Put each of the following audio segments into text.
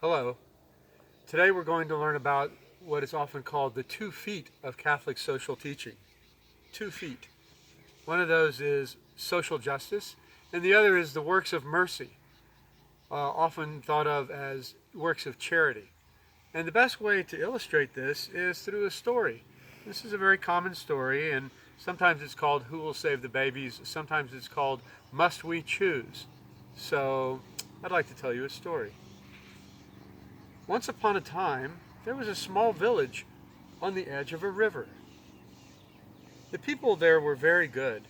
Hello. Today we're going to learn about what is often called the 2 feet of Catholic social teaching. 2 feet. One of those is social justice, and the other is the works of mercy, often thought of as works of charity. And the best way to illustrate this is through a story. This is a very common story, and sometimes it's called Who Will Save the Babies? Sometimes it's called Must We Choose? So I'd like to tell you a story. Once upon a time, there was a small village on the edge of a river. The people there were very good,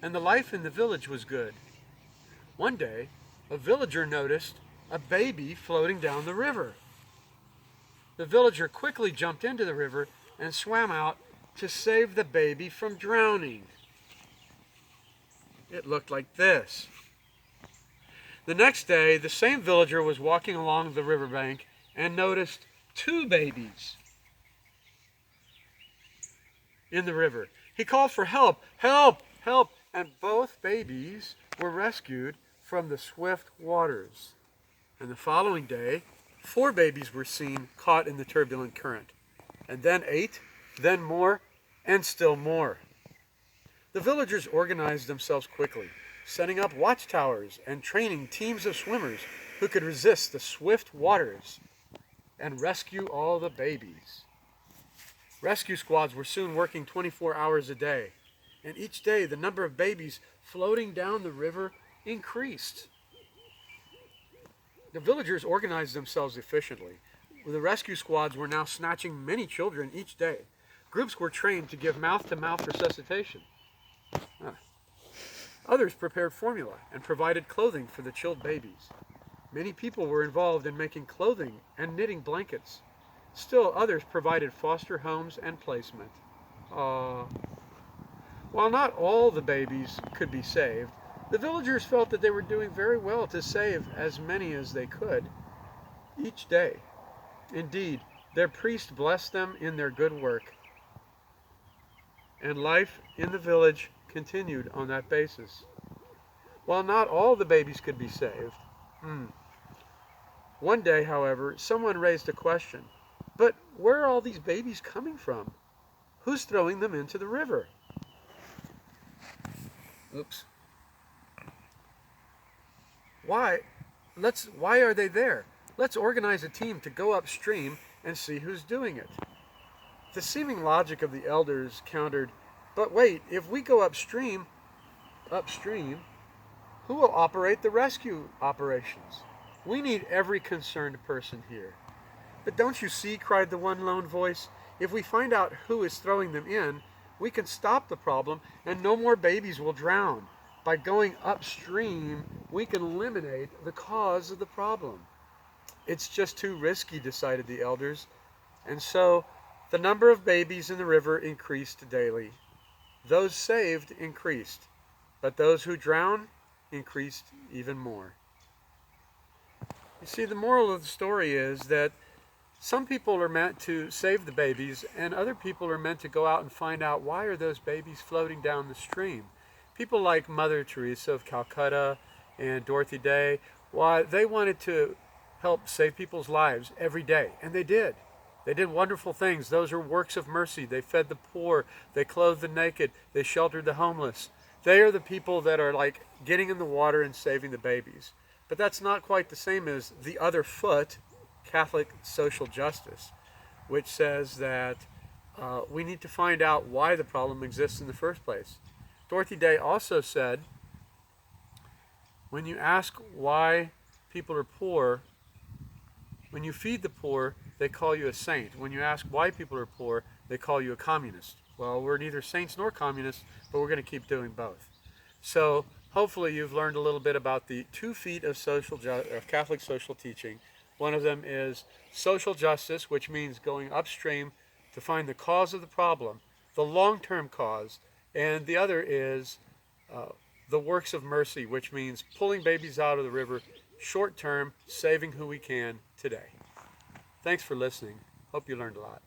and the life in the village was good. One day, a villager noticed a baby floating down the river. The villager quickly jumped into the river and swam out to save the baby from drowning. It looked like this. The next day, the same villager was walking along the riverbank and noticed 2 babies in the river. He called for help, help, help, and both babies were rescued from the swift waters. And the following day, 4 babies were seen caught in the turbulent current, and then 8, then more, and still more. The villagers organized themselves quickly, setting up watchtowers and training teams of swimmers who could resist the swift waters and rescue all the babies. Rescue squads were soon working 24 hours a day, and each day the number of babies floating down the river increased. The villagers organized themselves efficiently. The rescue squads were now snatching many children each day. Groups were trained to give mouth-to-mouth resuscitation. Others prepared formula and provided clothing for the chilled babies. Many people were involved in making clothing and knitting blankets. Still others provided foster homes and placement. While not all the babies could be saved, the villagers felt that they were doing very well to save as many as they could each day. Indeed, their priest blessed them in their good work, and life in the village continued on that basis. While not all the babies could be saved, one day, however, someone raised a question. But where are all these babies coming from? Who's throwing them into the river? Oops. Why are they there? Let's organize a team to go upstream and see who's doing it. The seeming logic of the elders countered, but wait, if we go upstream, who will operate the rescue operations? We need every concerned person here. But don't you see, cried the one lone voice, if we find out who is throwing them in, we can stop the problem and no more babies will drown. By going upstream, we can eliminate the cause of the problem. It's just too risky, decided the elders. And so the number of babies in the river increased daily. Those saved increased, but those who drowned increased even more. You see, the moral of the story is that some people are meant to save the babies, and other people are meant to go out and find out why are those babies floating down the stream. People like Mother Teresa of Calcutta and Dorothy Day, why they wanted to help save people's lives every day, and they did. They did wonderful things. Those are works of mercy. They fed the poor. They clothed the naked. They sheltered the homeless. They are the people that are like getting in the water and saving the babies. But that's not quite the same as the other foot, Catholic social justice, which says that we need to find out why the problem exists in the first place. Dorothy Day also said, when you ask why people are poor, when you feed the poor, they call you a saint. When you ask why people are poor, they call you a communist. Well, we're neither saints nor communists, but we're going to keep doing both. So hopefully you've learned a little bit about the 2 feet of Catholic social teaching. One of them is social justice, which means going upstream to find the cause of the problem, the long-term cause, and the other is the works of mercy, which means pulling babies out of the river, short-term, saving who we can today. Thanks for listening. Hope you learned a lot.